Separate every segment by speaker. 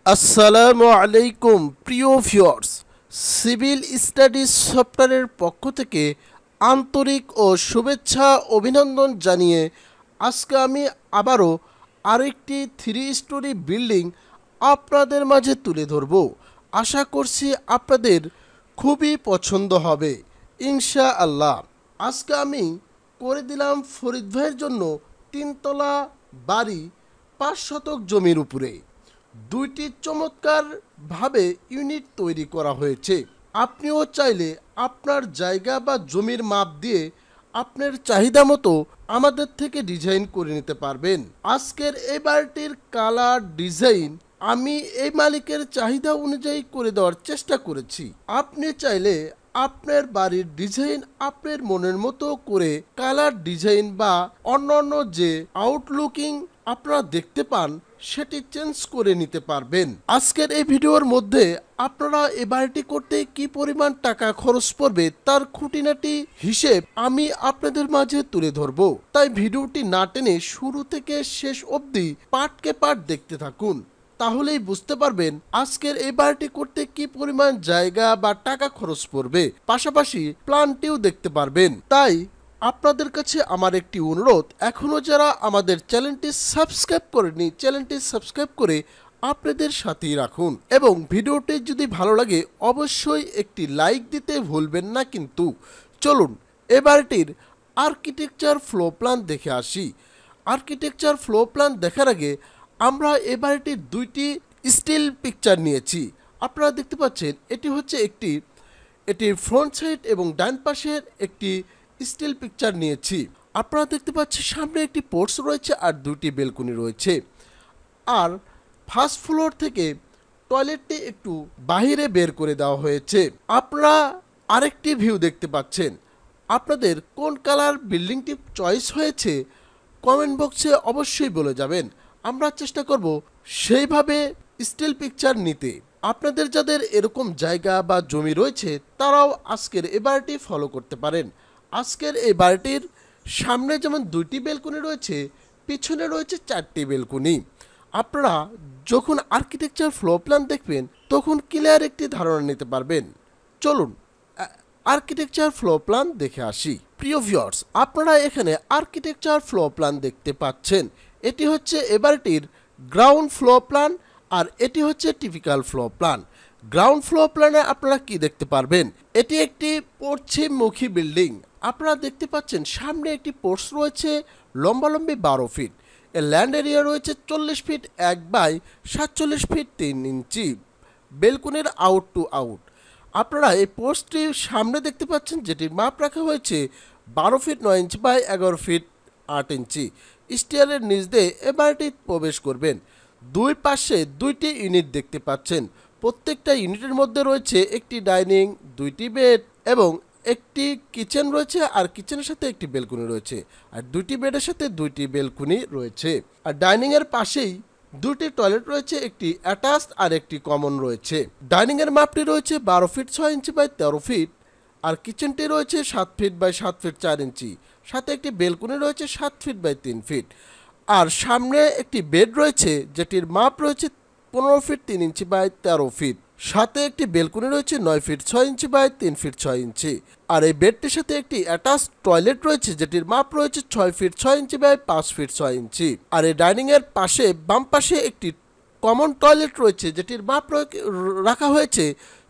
Speaker 1: আসসালামু আলাইকুম প্রিয় ভিউয়ার্স, সিভিল স্টাডিজ সফটওয়্যারের পক্ষ থেকে আন্তরিক ও শুভেচ্ছা অভিনন্দন জানিয়ে আজকে আমি আবারও আরেকটি 3 স্টোরি বিল্ডিং আপনাদের মাঝে তুলে ধরব। আশা করছি আপনাদের খুবই পছন্দ হবে ইনশাআল্লাহ। আজকে আমি করে দিলাম ফরিদ ভাইয়ের জন্য 3 তলা বাড়ি 5 শতক জমির উপরে। দুইটি চমৎকারভাবে ইউনিট তৈরি করা হয়েছে। আপনিও চাইলে আপনার জায়গা বা জমির মাপ দিয়ে আপনার চাহিদা মতো আমাদের থেকে ডিজাইন করে নিতে পারবেন। আজকের এই বাড়িটির কালার ডিজাইন আমি এই মালিকের চাহিদা অনুযায়ী করে দেওয়ার চেষ্টা করেছি। আপনি চাইলে আপনার বাড়ির ডিজাইন আপনার মনের মতো করে কালার ডিজাইন বা অন্যান্য যে আউটলুকিং আপনারা দেখতে পান সেটি চেঞ্জ করে নিতে পারবেন। আজকের এই ভিডিওর মধ্যে আপনারা এই বাড়িটি করতে কি পরিমাণ টাকা খরচ পড়বে তার খুঁটিনাটি হিসেব আমি আপনাদের মাঝে তুলে ধরব। তাই ভিডিওটি না টেনে শুরু থেকে শেষ অবধি পার্টকে পার্ট দেখতে থাকুন, তাহলেই বুঝতে পারবেন আজকের এই বাড়িটি করতে কি পরিমাণ জায়গা বা টাকা খরচ পড়বে, পাশাপাশি প্ল্যানটিও দেখতে পারবেন। তাই আপনাদের কাছে আমার একটি অনুরোধ, এখনও যারা আমাদের চ্যানেলটি সাবস্ক্রাইব করেনি চ্যানেলটি সাবস্ক্রাইব করে আপনাদের সাথেই রাখুন, এবং ভিডিওটি যদি ভালো লাগে অবশ্যই একটি লাইক দিতে ভুলবেন না। কিন্তু চলুন এ বাড়িটির আর্কিটেকচার ফ্লো প্ল্যান দেখে আসি। আর্কিটেকচার ফ্লো প্ল্যান দেখার আগে আমরা এ বাড়িটির দুইটি স্টিল পিকচার নিয়েছি। আপনারা দেখতে পাচ্ছেন এটির ফ্রন্ট সাইড এবং ডান পাশের একটি স্টিল পিকচার নিয়েছি। আপনারা দেখতে পাচ্ছেন সামনে একটি পোর্টস রয়েছে আর দুটি বেলকনি রয়েছে। আর ফার্স্ট ফ্লোর থেকে টয়লেটটি একটু বাহিরে বের করে দেওয়া হয়েছে। আপনারা আরেকটি ভিউ দেখতে পাচ্ছেন। আপনাদের কোন কালার বিল্ডিংটি চয়েস হয়েছে কমেন্ট বক্সে অবশ্যই বলে যাবেন। আমরা চেষ্টা করব সেইভাবে স্টিল পিকচার নিতে। আপনাদের যাদের এরকম জায়গা বা জমি রয়েছে তারাও আজকের এই বাড়িটি ফলো করতে পারেন। আজকের এই বাড়িটির সামনে যেমন দুইটি বেলকনি রয়েছে, পিছনে রয়েছে 4টি বেলকনি। আপনারা যখন আর্কিটেকচার ফ্লো প্ল্যান দেখবেন তখন ক্লিয়ার একটি ধারণা নিতে পারবেন। চলুন আর্কিটেকচার ফ্লো প্ল্যান দেখে আসি। প্রিয় ভিউয়ার্স, আপনারা এখানে আর্কিটেকচার ফ্লো প্ল্যান দেখতে পাচ্ছেন। এটি হচ্ছে এ বাড়িটির গ্রাউন্ড ফ্লো প্ল্যান আর এটি হচ্ছে typical flow plan. Ground flow প্ল্যানে আপনারা কি দেখতে পারবেন, এটি একটি পশ্চিমমুখী বিল্ডিং। আপনারা দেখতে পাচ্ছেন সামনে একটি পোর্টস রয়েছে লম্বালম্বি 12 ফিট। এর ল্যান্ড এরিয়া রয়েছে 40 ফিট 1 বাই 47 ফিট 3 ইঞ্চি। বেলকনির আউট টু আউট। আপনারা এই পোস্টটির সামনে দেখতে পাচ্ছেন যেটির মাপ রাখা হয়েছে 12 ফিট 9 ইঞ্চি বাই 11 ফিট 8 ইঞ্চি। স্টিয়ারের নিচ দিয়ে এ বাড়িটি প্রবেশ করবেন। দুই পাশে দুইটি ইউনিট দেখতে পাচ্ছেন। প্রত্যেকটা ইউনিটের মধ্যে রয়েছে একটি ডাইনিং, দুইটি বেড এবং একটি কিচেন রয়েছে, আর কিচেনের সাথে একটি বেলকনি রয়েছে, আর দুইটি বেডের সাথে দুইটি বেলকনি রয়েছে। আর ডাইনিংয়ের পাশেই দুটি টয়লেট রয়েছে, একটি অ্যাটাচড আর একটি কমন রয়েছে। ডাইনিংয়ের মাপটি রয়েছে 12 ফিট 6 ইঞ্চি বাই 13 ফিট, আর কিচেনটি রয়েছে 7 ফিট বাই 7 ফিট 4 ইঞ্চি। সাথে একটি বেলকনি রয়েছে 7 ফিট বাই 3 ফিট। আর সামনে একটি বেড রয়েছে যেটির মাপ রয়েছে 15 ফিট 3 ইঞ্চি বাই 13 ফিট। সাথে একটি বেলকনি রয়েছে 9 ফিট 6 ইঞ্চি বাই 3 ফিট 6 ইঞ্চি। আর এই বেডটির সাথে একটি অ্যাটাচড টয়লেট রয়েছে যেটির মাপ রয়েছে 6 ফিট 6 ইঞ্চি বাই 5 ফিট 6 ইঞ্চি। আর এই ডাইনিংয়ের পাশে বাম পাশে একটি কমন টয়লেট রয়েছে যেটির মাপ রাখা হয়েছে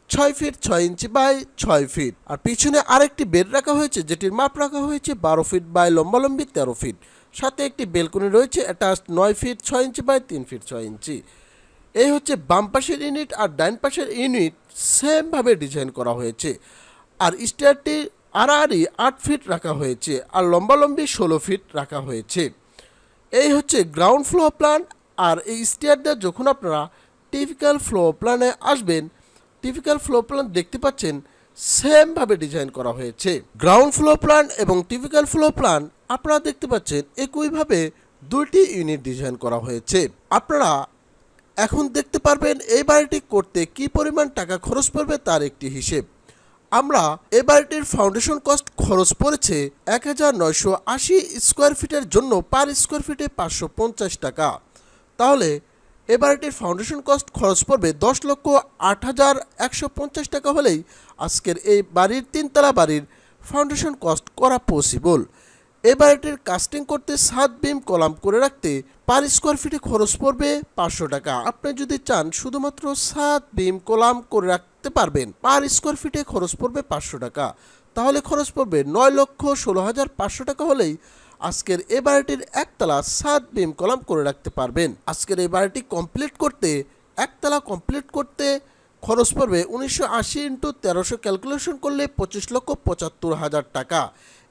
Speaker 1: 6 ফিট 6 ইঞ্চি বাই 6 ফিট। আর পিছনে আরেকটি বেড রাখা হয়েছে যেটির মাপ রাখা হয়েছে 12 ফিট বাই লম্বালম্বি 13 ফিট। সাথে একটি বেলকনি রয়েছে attached 9 feet 6 inch by 3 feet 6 inch. এই হচ্ছে বাম পাশের ইউনিট। আর ডান পাশের ইউনিট সেমভাবে ডিজাইন করা হয়েছে। আর স্টেয়ারটি আড়াআড়ি 8 ফিট রাখা হয়েছে, আর লম্বালম্বি 16 ফিট রাখা হয়েছে। এই হচ্ছে গ্রাউন্ড ফ্লো প্ল্যান। আর এই স্টেয়ার দিয়ে যখন আপনারা টিপিক্যাল ফ্লো প্ল্যানে আসবেন, টিপিক্যাল ফ্লো প্ল্যান দেখতে পাচ্ছেন সেমভাবে ডিজাইন করা হয়েছে। গ্রাউন্ড ফ্লো প্ল্যান এবং টিপিক্যাল ফ্লো প্ল্যান আপনারা দেখতে পাচ্ছেন একইভাবে দুইটি ইউনিট ডিজাইন করা হয়েছে। আপনারা এখন দেখতে পারবেন এই বাড়িটি করতে কি পরিমাণ টাকা খরচ পড়বে তার একটি হিসেব। আমরা এই বাড়িটির ফাউন্ডেশন কস্ট খরচ পড়েছে 1980 স্কোয়ার ফিটের জন্য পার স্কোয়ার ফিটে 550 টাকা। তাহলে এ বাড়িটির ফাউন্ডেশন কস্ট খরচ পড়বে 10,08,150 টাকা হলেই আজকের এই বাড়ির তিনতলা বাড়ির ফাউন্ডেশন কস্ট করা পসিবল। এই বাড়িটির কাস্টিং করতে 7 বিম কলাম করে রাখতে পার স্কোয়ার ফিটে খরচ পড়বে 500 টাকা। আপনি যদি চান শুধুমাত্র 7 বিম কলাম করে রাখতে পারবেন, পার স্কোয়ার ফিটে খরচ পড়বে 500 টাকা। তাহলে খরচ পড়বে 9,16,500 টাকা হলেই আজকের এই বাড়িটির একতলা 7 বিম কলাম করে রাখতে পারবেন। আজকের এই বাড়িটি কমপ্লিট করতে, একতলা কমপ্লিট করতে খরচ পড়বে 1980 × 1300 ক্যালকুলেশন করলে 25,75,000 টাকা।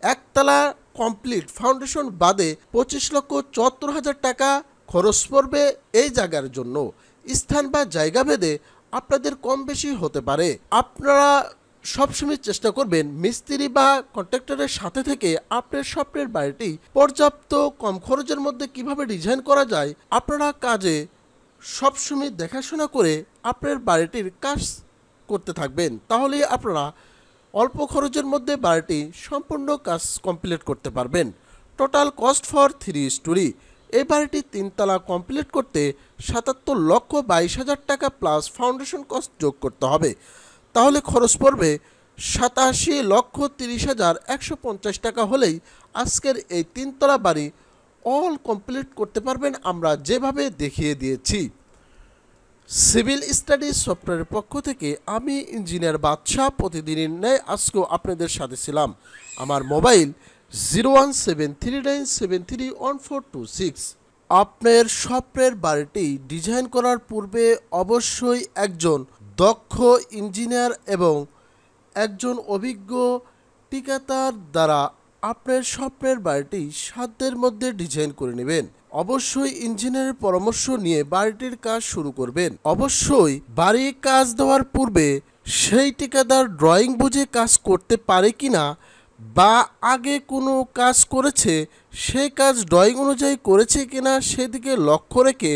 Speaker 1: একতলা কমপ্লিট ফাউন্ডেশন বাদে 25,74,000 টাকা খরচ পড়বে এই জায়গার জন্য। স্থান বা জায়গা ভেদে আপনাদের কম বেশি হতে পারে। আপনারা সবসময় চেষ্টা করবেন মিস্ত্রি বা কন্ট্রাক্টরের সাথে থেকে আপনার স্বপ্নের বাড়িটি পর্যাপ্ত কম খরচের মধ্যে কিভাবে ডিজাইন করা যায় আপনারা কাজে সবসময় দেখাশোনা করে আপনার বাড়িটির কাজ করতে থাকবেন। তাহলেই আপনারা অল্প খরচের মধ্যে বাড়িটি সম্পূর্ণ কাজ কমপ্লিট করতে পারবেন। Total cost for 3 story. এই বাড়িটি তিনতলা কমপ্লিট করতে 77,22,000 টাকা প্লাস ফাউন্ডেশন কস্ট যোগ করতে হবে। তাহলে খরচ পড়বে 87,30,150 টাকা হলেই আজকের এই তিনতলা বাড়ি অল কমপ্লিট করতে পারবেন আমরা যেভাবে দেখিয়ে দিয়েছি। সিভিল স্টাডিজ সফটওয়্যারের পক্ষ থেকে আমি ইঞ্জিনিয়ার বাদশাহ প্রতিদিনের ন্যায় আজকেও আপনাদের সাথে ছিলাম। আমার মোবাইল 0173973142 আপনার স্বপ্নের বাড়িটি ডিজাইন করার পূর্বে অবশ্যই একজন দক্ষ ইঞ্জিনিয়ার এবং একজন অভিজ্ঞ ঠিকাদার দ্বারা আপনার স্বপ্নের বাড়িটি সাধ্যের মধ্যে ডিজাইন করে নেবেন। অবশ্যই ইঞ্জিনিয়ারের পরামর্শ নিয়ে বাড়িটির কাজ শুরু করবেন। অবশ্যই বাড়ির কাজ দেওয়ার পূর্বে সেই ঠিকাদার ড্রয়িং বুঝে কাজ করতে পারে কিনা বা আগে কোনো কাজ করেছে সেই কাজ ড্রয়িং অনুযায়ী করেছে কিনা সেদিকে লক্ষ্য রেখে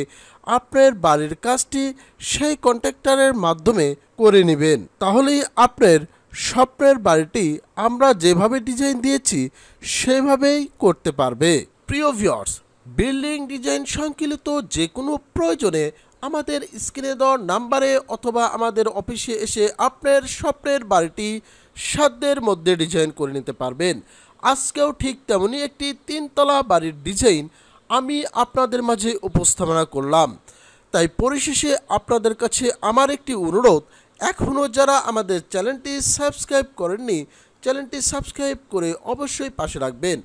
Speaker 1: আপনার বাড়ির কাজটি সেই কন্ট্রাক্টরের মাধ্যমে করে নেবেন। তাহলেই আপনার স্বপ্নের বাড়িটি আমরা যেভাবে ডিজাইন দিয়েছি সেভাবেই করতে পারবে। প্রিয় ভিউয়ার্স, বিল্ডিং ডিজাইন সংকলিত যে কোনো প্রয়োজনে আমাদের স্ক্রিনে দেওয়া নাম্বারে অথবা আমাদের অফিসে এসে আপনার স্বপ্নের বাড়িটি সাধ্যের মধ্যে ডিজাইন করে নিতে পারবেন। আজকেও ঠিক তেমনই একটি তিনতলা বাড়ির ডিজাইন আমি আপনাদের মাঝে উপস্থাপনা করলাম। তাই পরিশেষে আপনাদের কাছে আমার একটি অনুরোধ, এখনও যারা আমাদের চ্যানেলটি সাবস্ক্রাইব করেননি চ্যানেলটি সাবস্ক্রাইব করে অবশ্যই পাশে রাখবেন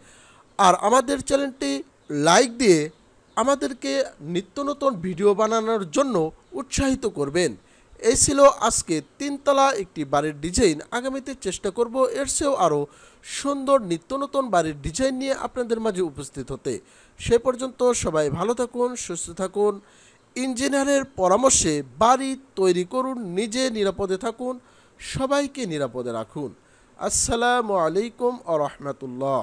Speaker 1: আর আমাদের চ্যানেলটি লাইক দিয়ে আমাদেরকে নিত্য নতুন ভিডিও বানানোর জন্য উৎসাহিত করবেন। এই ছিল আজকে তিনতলা একটি বাড়ির ডিজাইন। আগামীতে চেষ্টা করব এর চেয়েও আরও সুন্দর নিত্য নতুন বাড়ির ডিজাইন নিয়ে আপনাদের মাঝে উপস্থিত হতে। সে পর্যন্ত সবাই ভালো থাকুন, সুস্থ থাকুন, ইঞ্জিনিয়ারের পরামর্শে বাড়ি তৈরি করুন, নিজে নিরাপদে থাকুন, সবাইকে নিরাপদে রাখুন। আসসালামু আলাইকুম ওয়া রাহমাতুল্লাহ।